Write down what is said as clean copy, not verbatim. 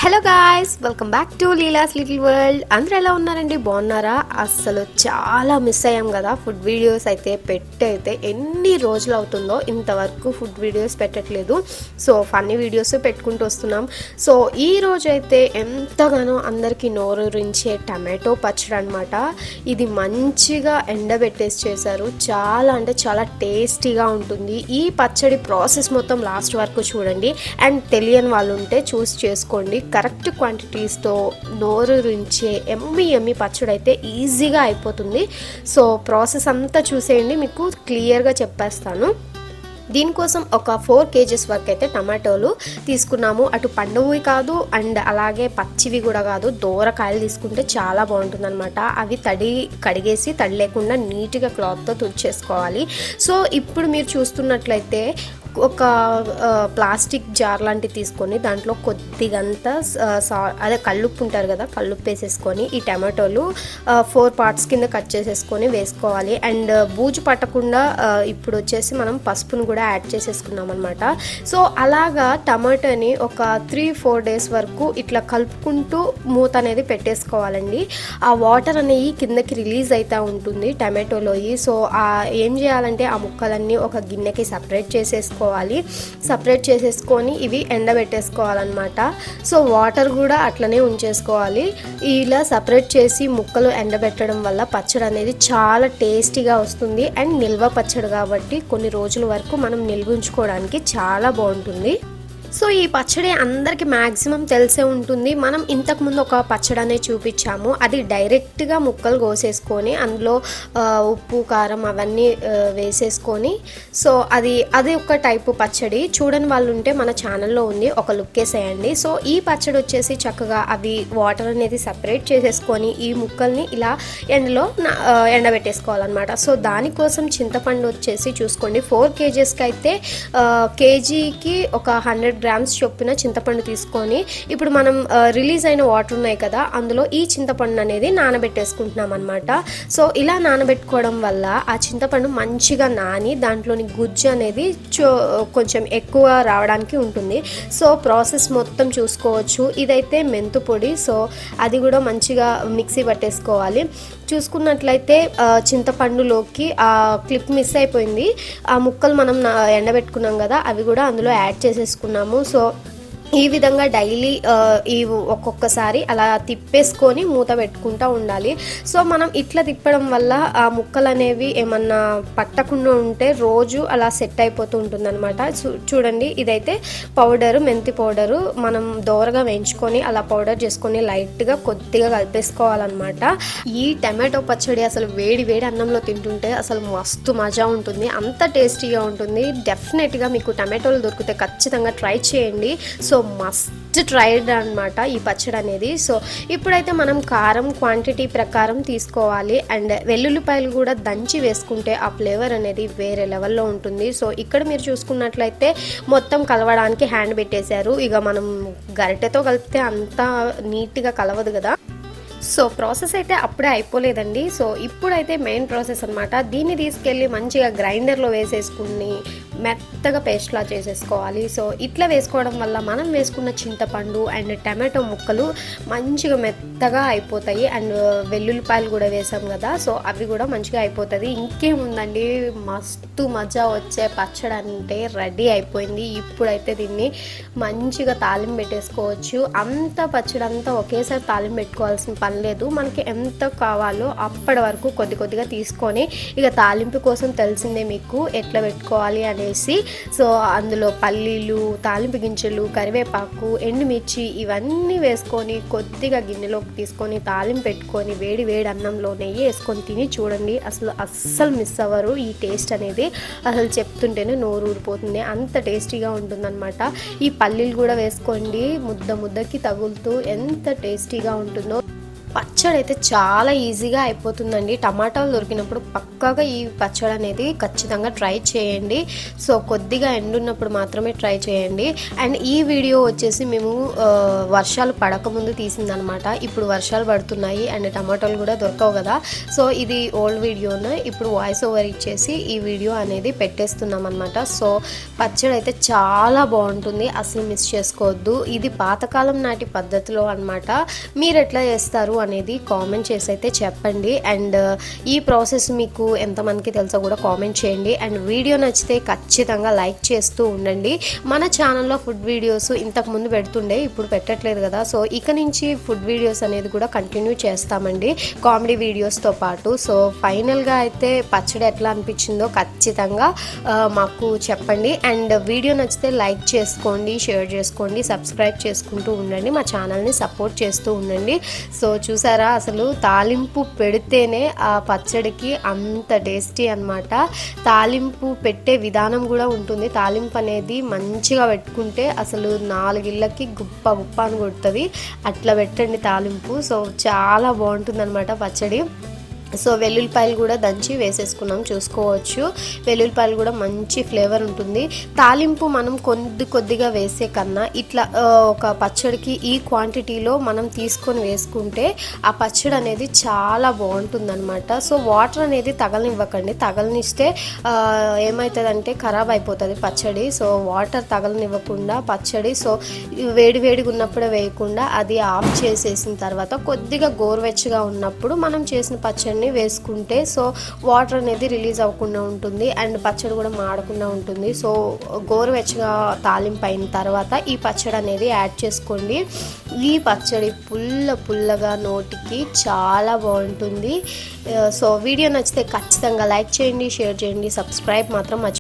Hello guys, welcome back to Leela's little world. అందరూ ఎలా ఉన్నారండి? బాగున్నారా? అసలు చాలా మిస్ అయ్యాం కదా ఫుడ్ వీడియోస్ అయితే ఎన్ని రోజులు అవుతుందో ఇంతవరకు ఫుడ్ వీడియోస్ పెట్టట్లేదు. సో ఫన్నీ వీడియోస్ పెట్టుకుంటూ వస్తున్నాం. సో ఈ రోజు అయితే ఎంతగానో అందరికీ నోరూరించే టమాటో పచ్చడి అనమాట. ఇది మంచిగా ఎండబెట్టేసి చేశారు. చాలా అంటే చాలా టేస్టీగా ఉంటుంది. ఈ పచ్చడి ప్రాసెస్ మొత్తం లాస్ట్ వరకు చూడండి. అండ్ తెలియని వాళ్ళు ఉంటే చూసి చేసుకోండి. కరెక్ట్ క్వాంటిటీస్తో నోరూరించే ఎమ్మి పచ్చడి అయితే ఈజీగా అయిపోతుంది. సో ప్రాసెస్ అంతా చూసేయండి, మీకు క్లియర్గా చెప్పేస్తాను. దీనికోసం ఒక 4 kgs వరకు అయితే టమాటోలు తీసుకున్నాము. అటు పండువి కాదు అండ్ అలాగే పచ్చివి కూడా కాదు, దూరకాయలు తీసుకుంటే చాలా బాగుంటుంది అనమాట. అవి కడిగేసి తడి లేకుండా నీట్గా క్లాత్తో తుడిచేసుకోవాలి. సో ఇప్పుడు మీరు చూస్తున్నట్లయితే ఒక ప్లాస్టిక్ జార్ లాంటివి తీసుకొని దాంట్లో కొద్దిగంతా అదే కల్లుప్పు ఉంటారు కదా, కల్లుప్పు వేసేసుకొని ఈ టమాటోలు 4 parts కింద కట్ చేసేసుకొని వేసుకోవాలి. అండ్ బూజు పట్టకుండా ఇప్పుడు వచ్చేసి మనం పసుపును కూడా యాడ్ చేసేసుకున్నాం అనమాట. సో అలాగా టమాటోని ఒక 3-4 days వరకు ఇట్లా కలుపుకుంటూ మూత అనేది పెట్టేసుకోవాలండి. ఆ వాటర్ అనేవి కిందకి రిలీజ్ అవుతూ ఉంటుంది టమాటోలో. సో ఏం చేయాలంటే ఆ ముక్కలన్నీ ఒక గిన్నెకి సపరేట్ చేసేసుకొని ఇవి ఎండబెట్టేసుకోవాలన్నమాట. సో వాటర్ కూడా అట్లనే ఉంచేసుకోవాలి. ఇలా సపరేట్ చేసి ముక్కలు ఎండబెట్టడం వల్ల పచ్చడి అనేది చాలా టేస్టీగా వస్తుంది. అండ్ నిల్వ పచ్చడి కాబట్టి కొన్ని రోజుల వరకు మనం నిల్వ ఉంచుకోవడానికి చాలా బాగుంటుంది. సో ఈ పచ్చడి అందరికీ మ్యాక్సిమం తెలిసే ఉంటుంది. మనం ఇంతకుముందు ఒక పచ్చడి అనేది చూపించాము. అది డైరెక్ట్గా ముక్కలు కోసేసుకొని అందులో ఉప్పు కారం అవన్నీ వేసేసుకొని, సో అది ఒక టైపు పచ్చడి. చూడని వాళ్ళు ఉంటే మన ఛానల్లో ఉంది, ఒక లుక్ వేసేయండి. సో ఈ పచ్చడి వచ్చేసి చక్కగా అవి వాటర్ అనేది సపరేట్ చేసేసుకొని ఈ ముక్కల్ని ఇలా ఎండలో ఎండబెట్టేసుకోవాలన్నమాట. సో దానికోసం చింతపండు వచ్చేసి చూసుకోండి, 4 kgsకి అయితే కేజీకి ఒక 100 grams చొప్పున చింతపండు తీసుకొని ఇప్పుడు మనం రిలీజ్ అయిన వాటర్ ఉన్నాయి కదా, అందులో ఈ చింతపండు అనేది నానబెట్టేసుకుంటున్నాం అనమాట. సో ఇలా నానబెట్టుకోవడం వల్ల ఆ చింతపండు మంచిగా నాని దాంట్లోని గుజ్జు అనేది కొంచెం ఎక్కువ రావడానికి ఉంటుంది. సో ప్రాసెస్ మొత్తం చూసుకోవచ్చు. ఇదైతే మెంతు పొడి, సో అది కూడా మంచిగా మిక్సీ పట్టేసుకోవాలి. చూసుకున్నట్లయితే చింతపండులోకి ఆ క్లిప్ మిస్ అయిపోయింది. ఆ ముక్కలు మనం ఎండబెట్టుకున్నాం కదా, అవి కూడా అందులో యాడ్ చేసేసుకున్నాము. సో ఈ విధంగా డైలీ ఈ ఒక్కొక్కసారి అలా తిప్పేసుకొని మూత పెట్టుకుంటూ ఉండాలి. సో మనం ఇట్లా తిప్పడం వల్ల ఆ ముక్కలు అనేవి ఏమన్నా పట్టకుండా ఉంటే రోజు అలా సెట్ అయిపోతూ ఉంటుంది అనమాట. చూడండి, ఇదైతే పౌడరు, మెంతి పౌడరు మనం దోరగా వేయించుకొని అలా పౌడర్ చేసుకొని లైట్గా కొద్దిగా కలిపేసుకోవాలన్నమాట. ఈ టమాటో పచ్చడి అసలు వేడి వేడి అన్నంలో తింటుంటే అసలు మస్తు మజా ఉంటుంది, అంత టేస్టీగా ఉంటుంది. డెఫినెట్గా మీకు టమాటోలు దొరికితే ఖచ్చితంగా ట్రై చేయండి. సో మస్ట్ ట్రైడ్ అనమాట ఈ పచ్చడి అనేది. సో ఇప్పుడైతే మనం కారం క్వాంటిటీ ప్రకారం తీసుకోవాలి. అండ్ వెల్లుల్లిపాయలు కూడా దంచి వేసుకుంటే ఆ ఫ్లేవర్ అనేది వేరే లెవెల్లో ఉంటుంది. సో ఇక్కడ మీరు చూసుకున్నట్లయితే మొత్తం కలవడానికి హ్యాండ్ పెట్టేశారు. ఇక మనం గరిటెతో కలిపితే అంతా నీట్గా కలవదు కదా. సో ప్రాసెస్ అయితే అప్పుడే అయిపోలేదండి. సో ఇప్పుడైతే మెయిన్ ప్రాసెస్ అనమాట. దీన్ని తీసుకెళ్ళి మంచిగా గ్రైండర్లో వేసేసుకుని మెత్తగా పేస్ట్లా చేసేసుకోవాలి. సో ఇట్లా వేసుకోవడం వల్ల మనం వేసుకున్న చింతపండు అండ్ టమాటో ముక్కలు మంచిగా మెత్తగా అయిపోతాయి. అండ్ వెల్లుల్లిపాయలు కూడా వేసాం కదా, సో అవి కూడా మంచిగా అయిపోతుంది. ఇంకేముందండి, మస్తు మజా వచ్చే పచ్చడి అంటే రెడీ అయిపోయింది. ఇప్పుడైతే దీన్ని మంచిగా తాలింపు పెట్టేసుకోవచ్చు. అంత పచ్చడి అంతా ఒకేసారి తాలింపు పెట్టుకోవాల్సిన పని లేదు. మనకి ఎంత కావాలో అప్పటి వరకు కొద్దిగా తీసుకొని, ఇక తాలింపు కోసం తెలిసిందే మీకు ఎట్లా పెట్టుకోవాలి అనేసి. సో అందులో పల్లీలు, తాలింపు గింజలు, కరివేపాకు, ఎండుమిర్చి ఇవన్నీ వేసుకొని కొద్దిగా గిన్నెలోకి తీసుకొని తాలింపు పెట్టుకొని వేడి వేడి అన్నంలో నెయ్యి వేసుకొని తిని చూడండి. అస్సలు మిస్ అవ్వరు. ఈ టేస్ట్ అనేది అసలు చెప్తుంటేనే నోరు ఊరిపోతుంది, అంత టేస్టీగా ఉంటుందన్నమాట. ఈ పల్లీలు కూడా వేసుకోండి, ముద్దకి తగులుతూ ఎంత టేస్టీగా ఉంటుందో. పచ్చడి అయితే చాలా ఈజీగా అయిపోతుందండి. టమాటాలు దొరికినప్పుడు పక్కాగా ఈ పచ్చడి అనేది ఖచ్చితంగా ట్రై చేయండి. సో కొద్దిగా ఎండున్నప్పుడు మాత్రమే ట్రై చేయండి. అండ్ ఈ వీడియో వచ్చేసి మేము వర్షాలు పడకముందు తీసిందనమాట. ఇప్పుడు వర్షాలు పడుతున్నాయి అండ్ టమాటాలు కూడా దొరకవు కదా. సో ఇది ఓల్డ్ వీడియోను ఇప్పుడు వాయిస్ ఓవర్ ఇచ్చేసి ఈ వీడియో అనేది పెట్టేస్తున్నాం అనమాట. సో పచ్చడి అయితే చాలా బాగుంటుంది, అసలు మిస్ చేసుకోవద్దు. ఇది పాతకాలం నాటి పద్ధతిలో అనమాట. మీరు ఎట్లా చేస్తారు అనేది కామెంట్ చేసి అయితే చెప్పండి. అండ్ ఈ ప్రాసెస్ మీకు ఎంతమందికి తెలుసో కూడా కామెంట్ చేయండి. అండ్ వీడియో నచ్చితే ఖచ్చితంగా లైక్ చేస్తూ ఉండండి. మన ఛానల్లో ఫుడ్ వీడియోస్ ఇంతకుముందు పెడుతుండే, ఇప్పుడు పెట్టట్లేదు కదా. సో ఇక నుంచి ఫుడ్ వీడియోస్ అనేది కూడా కంటిన్యూ చేస్తామండి, కామెడీ వీడియోస్తో పాటు. సో ఫైనల్గా అయితే పచ్చడి ఎట్లా అనిపించిందో ఖచ్చితంగా మాకు చెప్పండి. అండ్ వీడియో నచ్చితే లైక్ చేసుకోండి, షేర్ చేసుకోండి, సబ్స్క్రైబ్ చేసుకుంటూ ఉండండి, మా ఛానల్ని సపోర్ట్ చేస్తూ ఉండండి. సో చూసారా, అసలు తాలింపు పెడితేనే ఆ పచ్చడికి అంత టేస్టీ అనమాట. తాలింపు పెట్టే విధానం కూడా ఉంటుంది. తాలింపు అనేది మంచిగా పెట్టుకుంటే అసలు 4 ఇళ్ళకి గుప్ప గుప్ప అని కొడుతుంది. అట్లా పెట్టండి తాలింపు. సో చాలా బాగుంటుంది అనమాట పచ్చడి. సో వెల్లుల్లిపాయలు కూడా దంచి వేసేసుకున్నాం, చూసుకోవచ్చు. వెల్లుల్లిపాయలు కూడా మంచి ఫ్లేవర్ ఉంటుంది. తాలింపు మనం కొద్దిగా వేసే కన్నా ఇట్లా ఒక పచ్చడికి ఈ క్వాంటిటీలో మనం తీసుకొని వేసుకుంటే ఆ పచ్చడి అనేది చాలా బాగుంటుందన్నమాట. సో వాటర్ అనేది తగలనివ్వకండి, తగలనిస్తే ఏమవుతుందంటే ఖరాబ్ అయిపోతుంది పచ్చడి. సో వాటర్ తగలనివ్వకుండా పచ్చడి సో వేడిగా ఉన్నప్పుడే వేయకుండా అది ఆఫ్ చేసేసిన తర్వాత కొద్దిగా గోరువెచ్చగా ఉన్నప్పుడు మనం చేసిన పచ్చడిని వేసుకుంటే సో వాటర్ అనేది రిలీజ్ అవ్వకుండా ఉంటుంది అండ్ పచ్చడి కూడా మాడకుండా ఉంటుంది. సో గోరువెచ్చగా తాలింపు అయిన తర్వాత ఈ పచ్చడి అనేది యాడ్ చేసుకోండి. ఈ పచ్చడి పుల్లగా నోటికి చాలా బాగుంటుంది. సో వీడియో నచ్చితే ఖచ్చితంగా లైక్ చేయండి, షేర్ చేయండి, సబ్స్క్రైబ్ మాత్రం